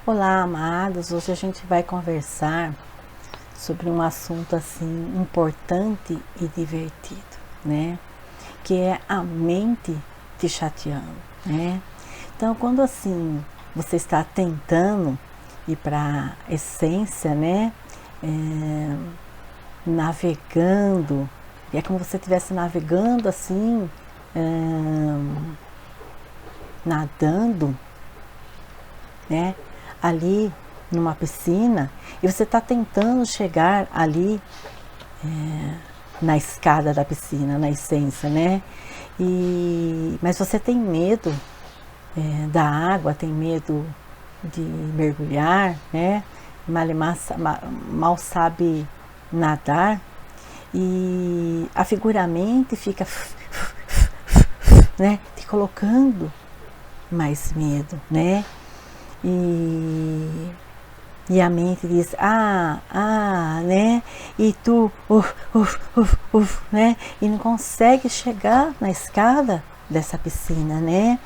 Olá, amados. Hoje a gente vai conversar sobre um assunto assim importante e divertido, né? Que é a mente te chateando, né? Então, quando assim você está tentando ir para a essência, né? Navegando, e é como se você estivesse navegando assim, nadando, né? Ali numa piscina, e você está tentando chegar ali na escada da piscina, na essência, né? Mas você tem medo da água, tem medo de mergulhar, né? Mal sabe nadar, e a figuramente fica né, te colocando mais medo, né? E a mente diz, né? E tu, né? E não consegue chegar na escada dessa piscina, né?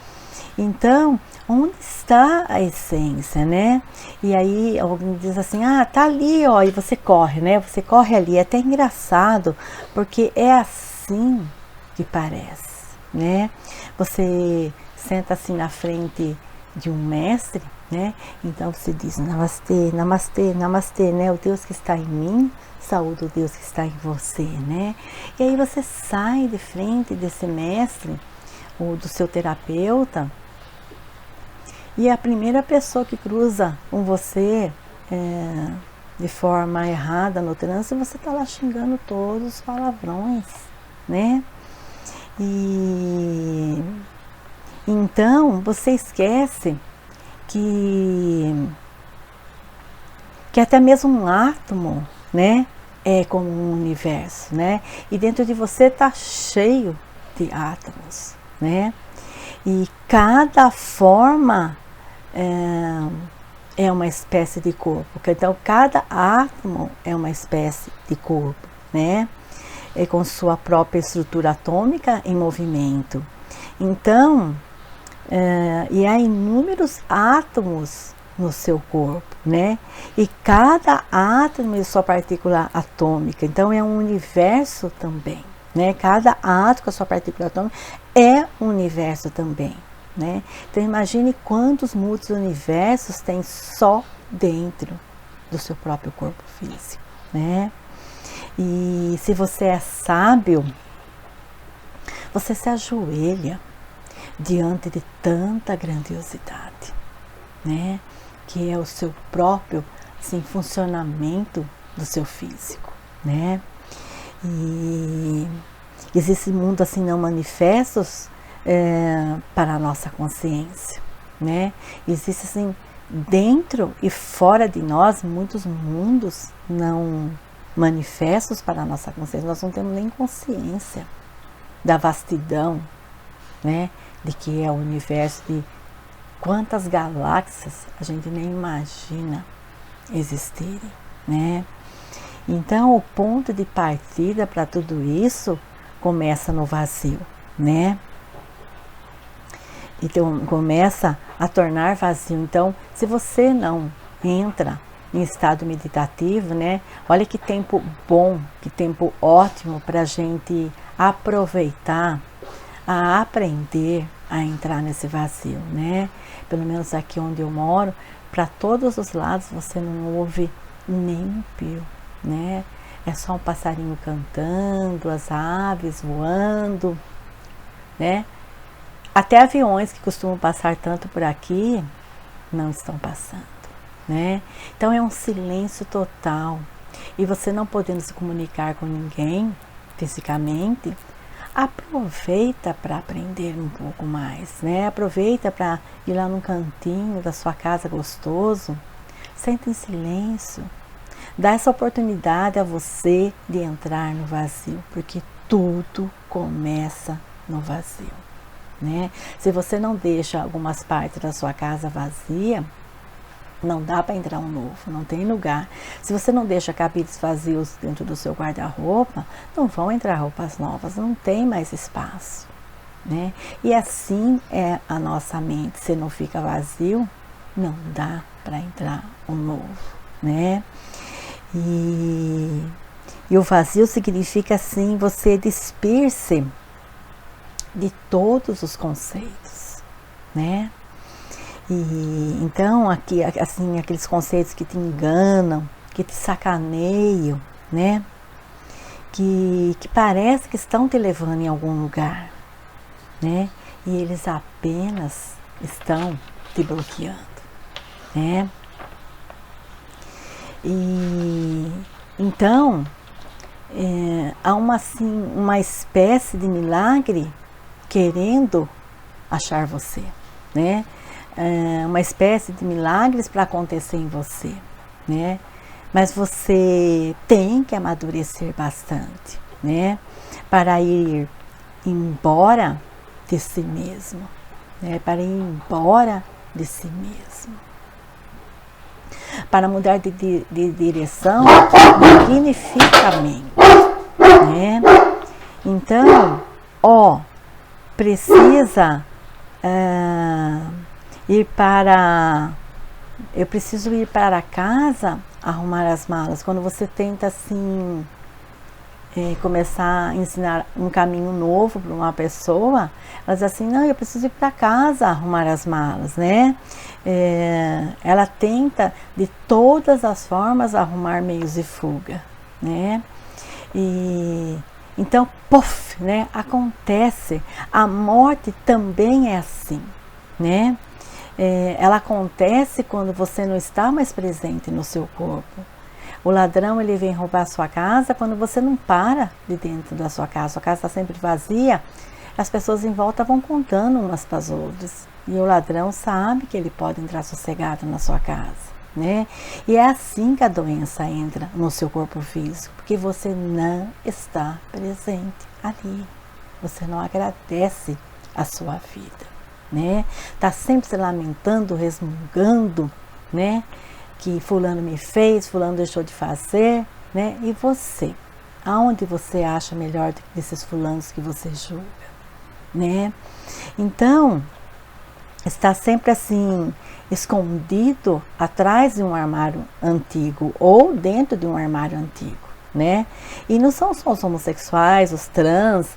Então, onde está a essência, né? E aí alguém diz assim, tá ali, ó, e você corre, né? Você corre ali, é até engraçado, porque é assim que parece, né? Você senta assim na frente de um mestre, né? Então você diz namastê, namastê, namastê, né? O Deus que está em mim, saúde o Deus que está em você, né? E aí você sai de frente desse mestre, ou do seu terapeuta, e a primeira pessoa que cruza com você de forma errada no trânsito, você está lá xingando todos os palavrões, né? E então você esquece que até mesmo um átomo, né, é como um universo, né? E dentro de você está cheio de átomos, né? E cada forma é uma espécie de corpo. Então, cada átomo é uma espécie de corpo, né? É com sua própria estrutura atômica em movimento. Então, e há inúmeros átomos no seu corpo, né? E cada átomo é sua partícula atômica. Então, é um universo também, né? Cada átomo com a sua partícula atômica é um universo também, né? Então imagine quantos multi-universos tem só dentro do seu próprio corpo físico, né? E se você é sábio, você se ajoelha diante de tanta grandiosidade, né? Que é o seu próprio assim, funcionamento do seu físico, né? E existe mundo assim não manifestos para a nossa consciência, né? Existe assim dentro e fora de nós muitos mundos não manifestos para a nossa consciência. Nós não temos nem consciência da vastidão, né? De que é o universo, de quantas galáxias a gente nem imagina existirem, né? Então o ponto de partida para tudo isso começa no vazio, né? Então começa a tornar vazio. Então, se você não entra em estado meditativo, né? Olha que tempo bom, que tempo ótimo para a gente aproveitar, a aprender a entrar nesse vazio, né? Pelo menos aqui onde eu moro, para todos os lados você não ouve nem um pio, né? É só um passarinho cantando, as aves voando, né? Até aviões que costumam passar tanto por aqui não estão passando, né? Então é um silêncio total. E você não podendo se comunicar com ninguém fisicamente, aproveita para aprender um pouco mais, né? Aproveita para ir lá num cantinho da sua casa gostoso, senta em silêncio, dá essa oportunidade a você de entrar no vazio, porque tudo começa no vazio, né? Se você não deixa algumas partes da sua casa vazia, não dá para entrar um novo, não tem lugar. Se você não deixa cabides vazios dentro do seu guarda-roupa, não vão entrar roupas novas, não tem mais espaço, né? E assim é a nossa mente. Se não fica vazio, não dá para entrar um novo, né? E o vazio significa assim você despir-se de todos os conceitos, né? E então aqui assim aqueles conceitos que te enganam, que te sacaneiam, né? Que parece que estão te levando em algum lugar, né? E eles apenas estão te bloqueando, né? E então há uma espécie de milagre querendo achar você, né? Uma espécie de milagres para acontecer em você, né? Mas você tem que amadurecer bastante, né? Para ir embora de si mesmo, né? Para ir embora de si mesmo. Para mudar de direção magnificamente, né? Então, precisa eu preciso ir para casa arrumar as malas. Quando você tenta assim começar a ensinar um caminho novo para uma pessoa, ela diz assim, não, eu preciso ir para casa arrumar as malas, né? Ela tenta de todas as formas arrumar meios de fuga, né? E então, né? Acontece. A morte também é assim, né? Ela acontece quando você não está mais presente no seu corpo. O ladrão ele vem roubar a sua casa quando você não para de dentro da sua casa está sempre vazia, as pessoas em volta vão contando umas para as outras. E o ladrão sabe que ele pode entrar sossegado na sua casa, né? E é assim que a doença entra no seu corpo físico, porque você não está presente ali. Você não agradece a sua vida, né? Tá sempre se lamentando, resmungando, né? Que fulano me fez, fulano deixou de fazer, né? E você? Aonde você acha melhor desses fulanos que você julga, né? Então, está sempre assim, escondido atrás de um armário antigo ou dentro de um armário antigo, né? E não são só os homossexuais, os trans,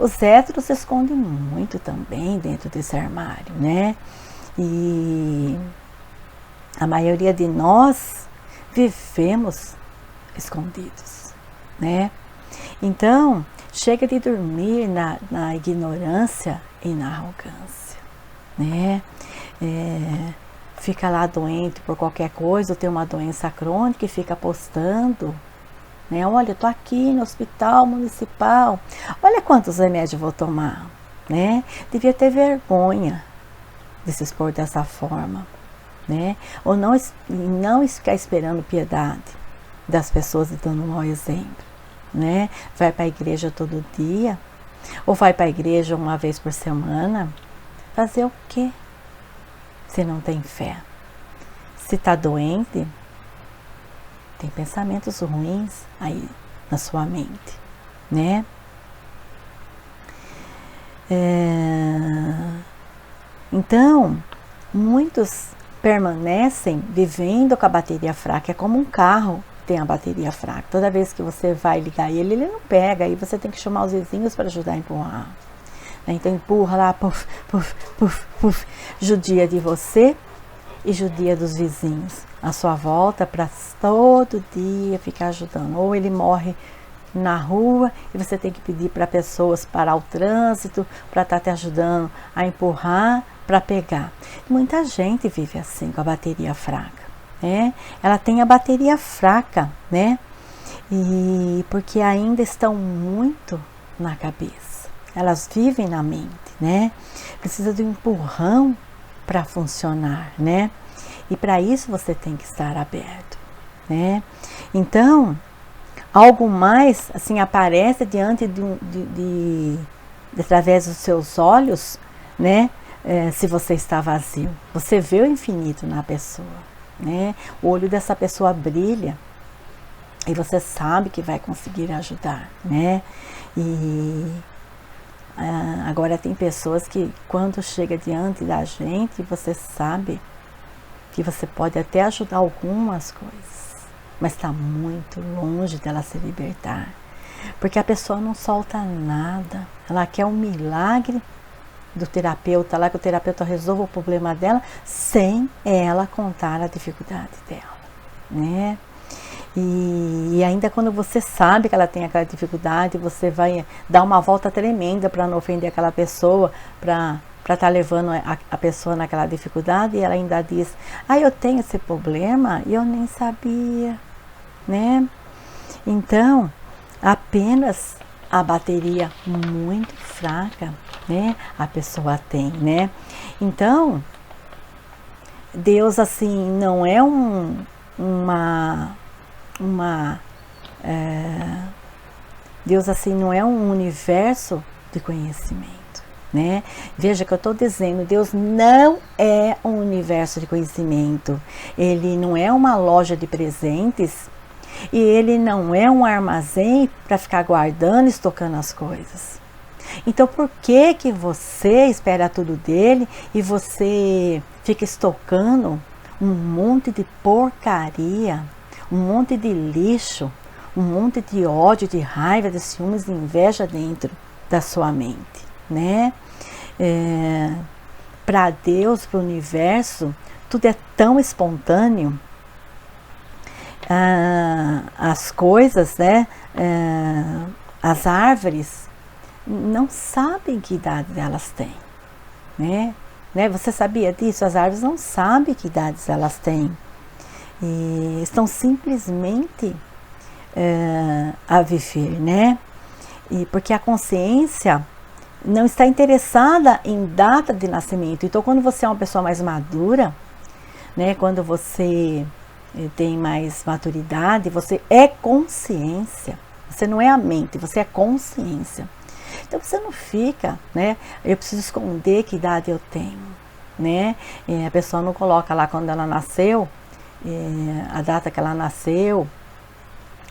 os héteros se escondem muito também dentro desse armário, né? E a maioria de nós vivemos escondidos, né? Então, chega de dormir na ignorância e na arrogância, né? Fica lá doente por qualquer coisa, ou tem uma doença crônica e fica postando, né? Olha, eu tô aqui no hospital municipal, olha quantos remédios vou tomar, né? Devia ter vergonha de se expor dessa forma, né? Ou não ficar esperando piedade das pessoas e dando um mau exemplo, né? Vai para a igreja todo dia, ou vai para a igreja uma vez por semana, fazer o quê? Se não tem fé, se está doente, tem pensamentos ruins aí na sua mente, né? Então, muitos permanecem vivendo com a bateria fraca. É como um carro que tem a bateria fraca. Toda vez que você vai ligar ele não pega. Aí você tem que chamar os vizinhos para ajudar a empurrar. Então empurra lá, puf, puf, puf, puf. Judia de você e judia dos vizinhos. A sua volta para todo dia ficar ajudando. Ou ele morre na rua e você tem que pedir para pessoas parar o trânsito para estar te ajudando a empurrar para pegar. Muita gente vive assim, com a bateria fraca, né? Ela tem a bateria fraca, né? E porque ainda estão muito na cabeça. Elas vivem na mente, né? Precisa de um empurrão para funcionar, né? E para isso você tem que estar aberto, né? Então, algo mais assim aparece diante através dos seus olhos, né? Se você está vazio, você vê o infinito na pessoa, né? O olho dessa pessoa brilha e você sabe que vai conseguir ajudar, né? E agora tem pessoas que quando chega diante da gente, você sabe que você pode até ajudar algumas coisas, mas está muito longe dela se libertar, porque a pessoa não solta nada, ela quer um milagre do terapeuta lá, que o terapeuta resolva o problema dela sem ela contar a dificuldade dela, né? E ainda quando você sabe que ela tem aquela dificuldade, você vai dar uma volta tremenda para não ofender aquela pessoa, para estar levando a pessoa naquela dificuldade, e ela ainda diz, eu tenho esse problema e eu nem sabia, né? Então, apenas a bateria muito fraca, né, a pessoa tem, né? Então, Deus, assim, não é Deus, assim, não é um universo de conhecimento, né? Veja que eu estou dizendo, Deus não é um universo de conhecimento. Ele não é uma loja de presentes e ele não é um armazém para ficar guardando e estocando as coisas. Então, por que que você espera tudo dele e você fica estocando um monte de porcaria, um monte de lixo, um monte de ódio, de raiva, de ciúmes, de inveja dentro da sua mente, né? Para Deus, para o universo, tudo é tão espontâneo. As coisas, né? As árvores não sabem que idade elas têm, né? Você sabia disso? As árvores não sabem que idades elas têm e estão simplesmente a viver, né? E porque a consciência não está interessada em data de nascimento. Então, quando você é uma pessoa mais madura, né? Quando você tem mais maturidade, você é consciência. Você não é a mente, você é consciência. Então você não fica, né? Eu preciso esconder que idade eu tenho, né? A pessoa não coloca lá quando ela nasceu, a data que ela nasceu,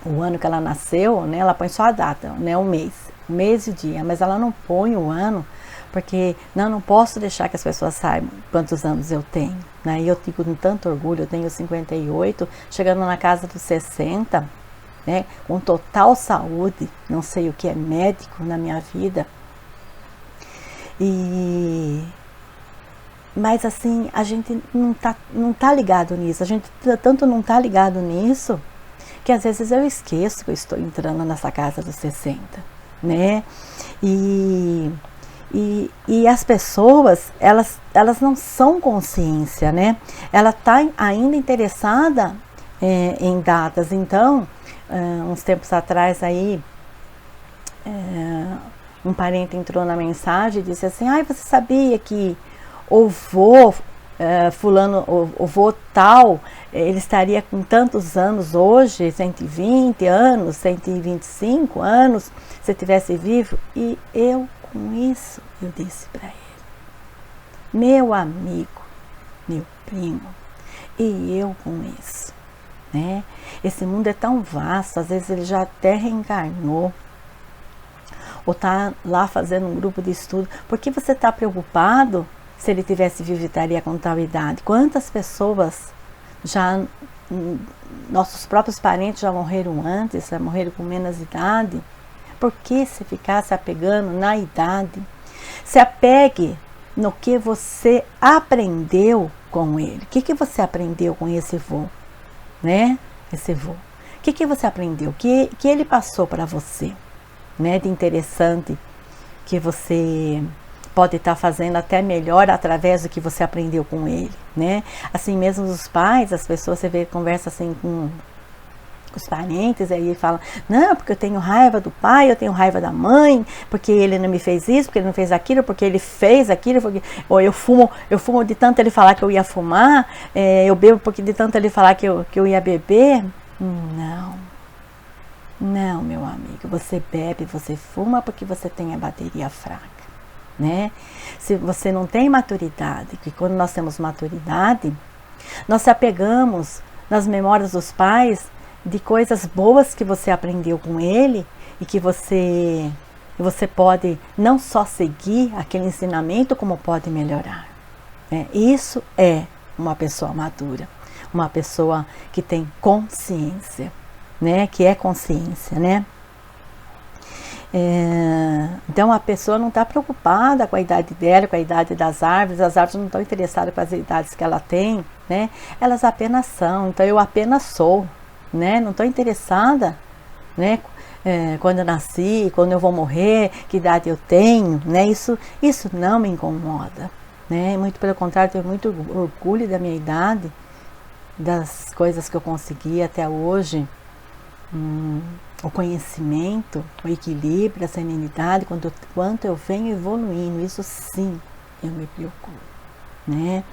o ano que ela nasceu, né? Ela põe só a data, né? O mês e o dia, mas ela não põe o ano, porque não posso deixar que as pessoas saibam quantos anos eu tenho, né? E eu digo com tanto orgulho, eu tenho 58, chegando na casa dos 60, né, com total saúde, não sei o que é médico na minha vida, mas assim, a gente não tá ligado nisso, a gente tanto não tá ligado nisso, que às vezes eu esqueço que eu estou entrando nessa casa dos 60, né, e as pessoas, elas não são consciência, né, ela tá ainda interessada em datas. Então, uns tempos atrás aí, um parente entrou na mensagem e disse assim, você sabia que o vô fulano, o vô tal, ele estaria com tantos anos hoje, 120 anos, 125 anos, se tivesse vivo? E eu, com isso, eu disse para ele, meu amigo, meu primo, e eu com isso, né? Esse mundo é tão vasto, às vezes ele já até reencarnou, ou está lá fazendo um grupo de estudo. Por que você está preocupado? Se ele tivesse vivo, estaria com tal idade. Quantas pessoas nossos próprios parentes já morreram antes, já morreram com menos idade? Por que se ficar se apegando na idade? Se apegue no que você aprendeu com ele. O que você aprendeu com esse vô? Né? Esse vô. O que você aprendeu? Que ele passou para você, né? De interessante, que você pode estar fazendo até melhor através do que você aprendeu com ele, né? Assim mesmo os pais, as pessoas, você vê, conversa assim com os parentes, aí ele fala, não, porque eu tenho raiva do pai, eu tenho raiva da mãe, porque ele não me fez isso, porque ele não fez aquilo, porque ele fez aquilo, ou eu fumo de tanto ele falar que eu ia fumar, eu bebo porque de tanto ele falar que eu ia beber. Não, meu amigo, você bebe, você fuma porque você tem a bateria fraca, né? Se você não tem maturidade, que quando nós temos maturidade, nós se apegamos nas memórias dos pais de coisas boas que você aprendeu com ele e que você pode não só seguir aquele ensinamento, como pode melhorar, né? Isso é uma pessoa madura, uma pessoa que tem consciência, né? Que é consciência, né? Então a pessoa não está preocupada com a idade dela, com a idade das árvores, as árvores não estão interessadas com as idades que ela tem, né? Elas apenas são, então eu apenas sou, né? Não estou interessada, né? Quando eu nasci, quando eu vou morrer, que idade eu tenho, né? Isso não me incomoda, né? Muito pelo contrário, eu tenho muito orgulho da minha idade, das coisas que eu consegui até hoje. O conhecimento, o equilíbrio, a serenidade, quanto eu venho evoluindo, isso sim eu me preocupo, né?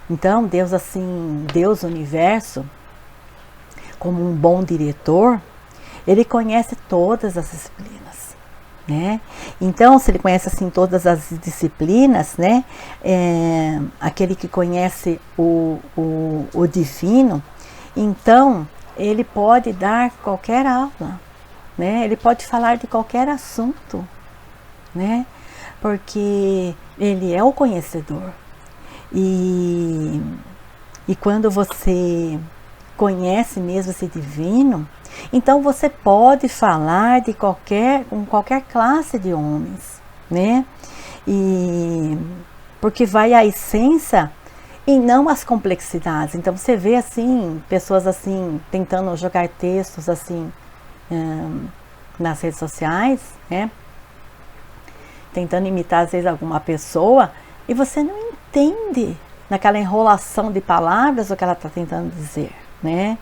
Então Deus, assim, Deus, o universo, como um bom diretor, ele conhece todas as disciplinas, né? Então, se ele conhece assim todas as disciplinas, né? Aquele que conhece o divino, então ele pode dar qualquer aula, né? Ele pode falar de qualquer assunto, né? Porque ele é o conhecedor. E quando você conhece mesmo esse divino, então você pode falar com qualquer classe de homens, né? Porque vai a essência e não as complexidades. Então você vê assim, pessoas assim, tentando jogar textos assim nas redes sociais, né? Tentando imitar às vezes alguma pessoa, e você não entende naquela enrolação de palavras o que ela está tentando dizer, né?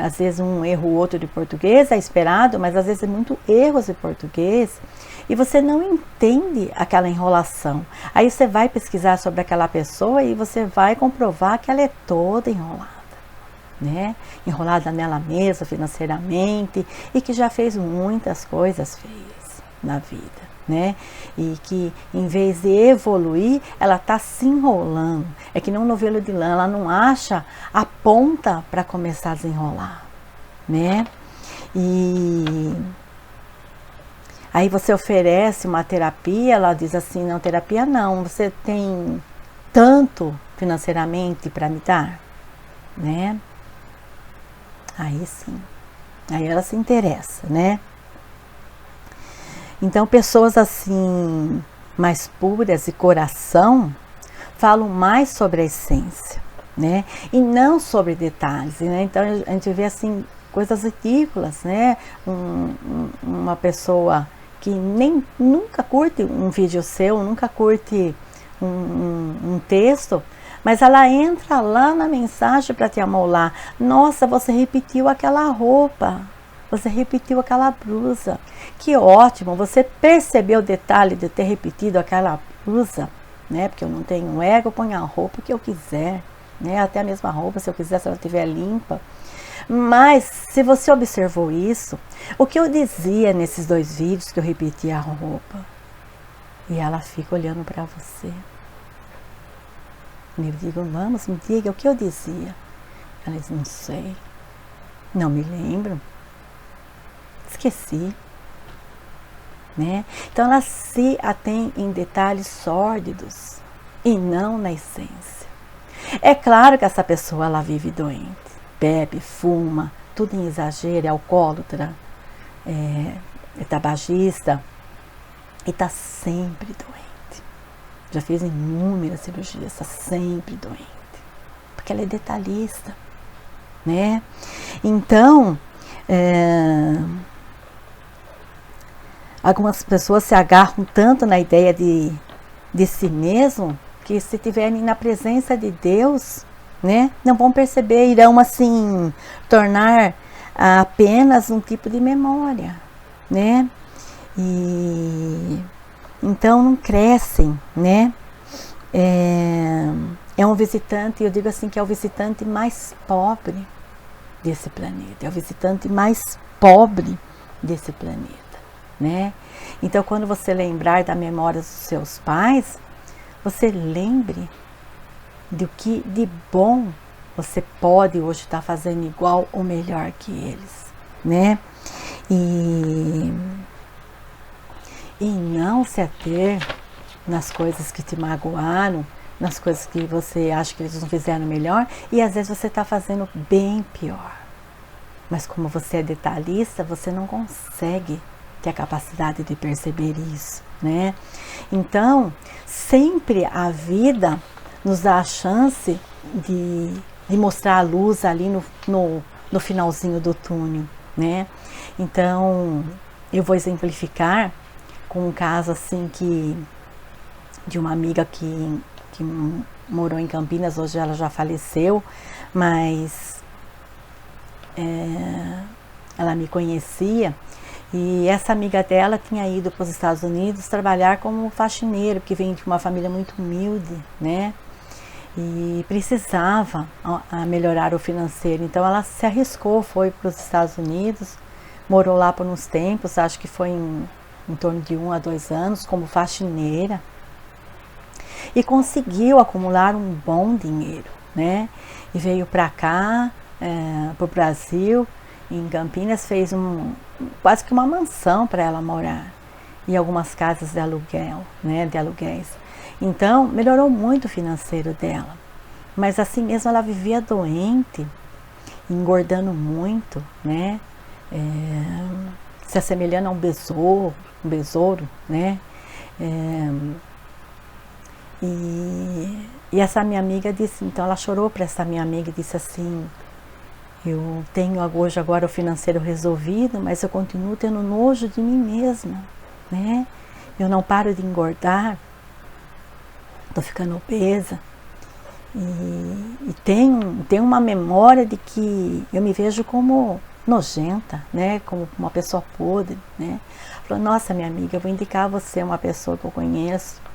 Às vezes um erro ou outro de português é esperado, mas às vezes é muito erros de português, e você não entende aquela enrolação. Aí você vai pesquisar sobre aquela pessoa e você vai comprovar que ela é toda enrolada, né? Enrolada nela mesma, financeiramente, e que já fez muitas coisas feias na vida, né? E que em vez de evoluir, ela está se enrolando. É que nem um novelo de lã, ela não acha a ponta para começar a desenrolar, né? E aí você oferece uma terapia, ela diz assim, não, terapia não, você tem tanto financeiramente para me dar, né? Aí sim, aí ela se interessa, né? Então pessoas assim, mais puras de coração, falam mais sobre a essência, né? E não sobre detalhes, né? Então a gente vê assim, coisas ridículas, né? Uma pessoa que nunca curte um vídeo seu, nunca curte um texto, mas ela entra lá na mensagem para te amolar. Nossa, você repetiu aquela roupa, você repetiu aquela blusa. Que ótimo, você percebeu o detalhe de ter repetido aquela blusa, né? Porque eu não tenho ego, eu ponho a roupa que eu quiser, né? Até a mesma roupa, se eu quiser, se ela estiver limpa. Mas, se você observou isso, o que eu dizia nesses 2 vídeos que eu repeti a roupa, e ela fica olhando para você. Me diga, vamos, me diga o que eu dizia. Ela diz, não sei, não me lembro, esqueci, né? Então ela se atém em detalhes sórdidos e não na essência. É claro que essa pessoa ela vive doente, bebe, fuma, tudo em exagero, é alcoólatra, é tabagista e está sempre doente. Já fez inúmeras cirurgias, está sempre doente, porque ela é detalhista, né? Então, algumas pessoas se agarram tanto na ideia de si mesmo, que se estiverem na presença de Deus, né, não vão perceber, irão assim tornar apenas um tipo de memória, né? E então não crescem, né? É um visitante, eu digo assim que é o visitante mais pobre desse planeta, é o visitante mais pobre desse planeta, né? Então quando você lembrar da memória dos seus pais, você lembre do que de bom você pode hoje estar fazendo igual ou melhor que eles, né? E não se ater nas coisas que te magoaram, nas coisas que você acha que eles não fizeram melhor, e às vezes você está fazendo bem pior. Mas como você é detalhista, você não consegue ter a capacidade de perceber isso, né? Então, sempre a vida nos dá a chance de mostrar a luz ali no finalzinho do túnel, né? Então, eu vou exemplificar com um caso assim de uma amiga que morou em Campinas, hoje ela já faleceu, mas ela me conhecia, e essa amiga dela tinha ido para os Estados Unidos trabalhar como faxineiro, que vem de uma família muito humilde, né? E precisava melhorar o financeiro, então ela se arriscou, foi para os Estados Unidos, morou lá por uns tempos, acho que foi em torno de 1 a 2 anos como faxineira, e conseguiu acumular um bom dinheiro, né? E veio para cá, para o Brasil, em Campinas, fez quase que uma mansão para ela morar, e algumas casas de aluguel, né, de aluguéis. Então, melhorou muito o financeiro dela. Mas assim mesmo ela vivia doente, engordando muito, né? Se assemelhando a um besouro, né? E essa minha amiga disse, então ela chorou para essa minha amiga e disse assim: eu tenho hoje agora o financeiro resolvido, mas eu continuo tendo nojo de mim mesma, né? Eu não paro de engordar, tô ficando obesa, e tenho uma memória de que eu me vejo como nojenta, né? Como uma pessoa podre, né? Falou, nossa, minha amiga, eu vou indicar a você uma pessoa que eu conheço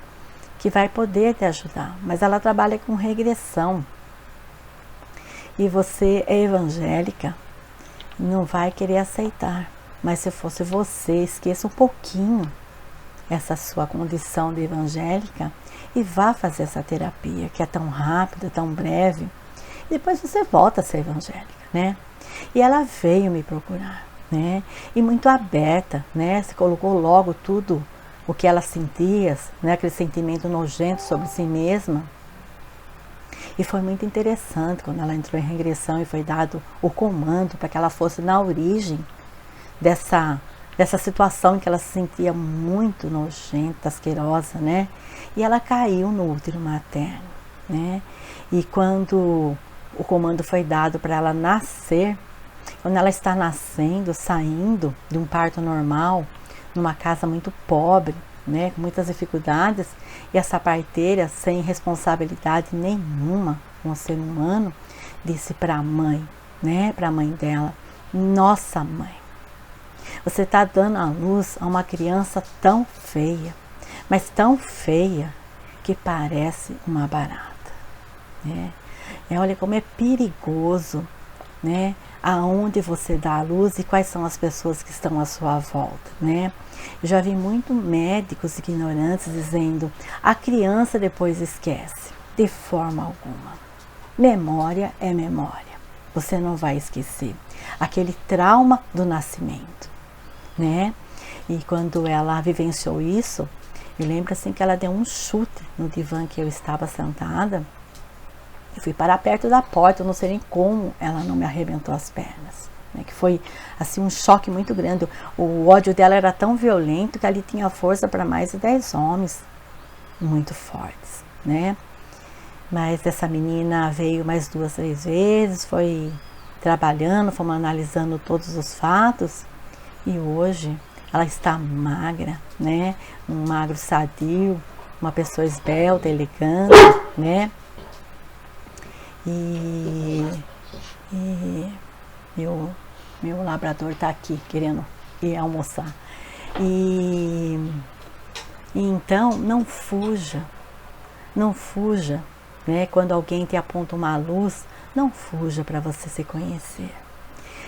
que vai poder te ajudar, mas ela trabalha com regressão. E você é evangélica, não vai querer aceitar. Mas se fosse você, esqueça um pouquinho essa sua condição de evangélica e vá fazer essa terapia, que é tão rápida, tão breve. E depois você volta a ser evangélica, né? E ela veio me procurar, né? E muito aberta, né? Se colocou logo tudo o que ela sentia, né? Aquele sentimento nojento sobre si mesma. E foi muito interessante quando ela entrou em regressão e foi dado o comando para que ela fosse na origem dessa situação em que ela se sentia muito nojenta, asquerosa, né? E ela caiu no útero materno, né? E quando o comando foi dado para ela nascer, quando ela está nascendo, saindo de um parto normal, numa casa muito pobre, né, com muitas dificuldades, e essa parteira, sem responsabilidade nenhuma com o ser humano, disse para a mãe, né, para a mãe dela: nossa mãe, você está dando à luz a uma criança tão feia, mas tão feia que parece uma barata, né? Olha como é perigoso, né, aonde você dá a luz e quais são as pessoas que estão à sua volta, né? Eu já vi muito médicos ignorantes dizendo: a criança depois esquece. De forma alguma. Memória é memória. Você não vai esquecer aquele trauma do nascimento, né? E quando ela vivenciou isso, eu lembro assim que ela deu um chute no divã que eu estava sentada. Eu fui parar perto da porta, eu não sei nem como ela não me arrebentou as pernas, né? Que foi assim um choque muito grande. O ódio dela era tão violento que ali tinha força para mais de 10 homens muito fortes, né? Mas essa menina veio mais 2, 3 vezes, foi trabalhando, fomos analisando todos os fatos, e hoje ela está magra, né? Um magro sadio, uma pessoa esbelta, elegante, né? E meu labrador está aqui querendo ir almoçar. E então não fuja, né? Quando alguém te aponta uma luz, não fuja para você se conhecer,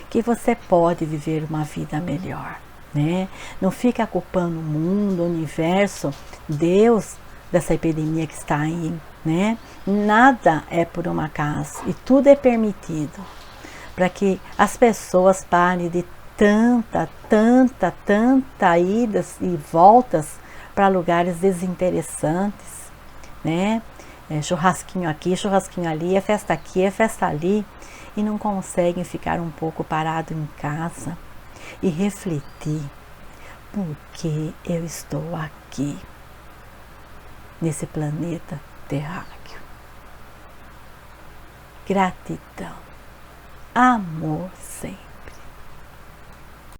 que você pode viver uma vida melhor, né? Não fica culpando o mundo, o universo, Deus dessa epidemia que está aí, né? Nada é por um acaso e tudo é permitido para que as pessoas parem de tanta idas e voltas para lugares desinteressantes, né? churrasquinho aqui, churrasquinho ali, é festa aqui, é festa ali, e não conseguem ficar um pouco parado em casa e refletir por que eu estou aqui, nesse planeta terráqueo. Gratidão, amor sempre.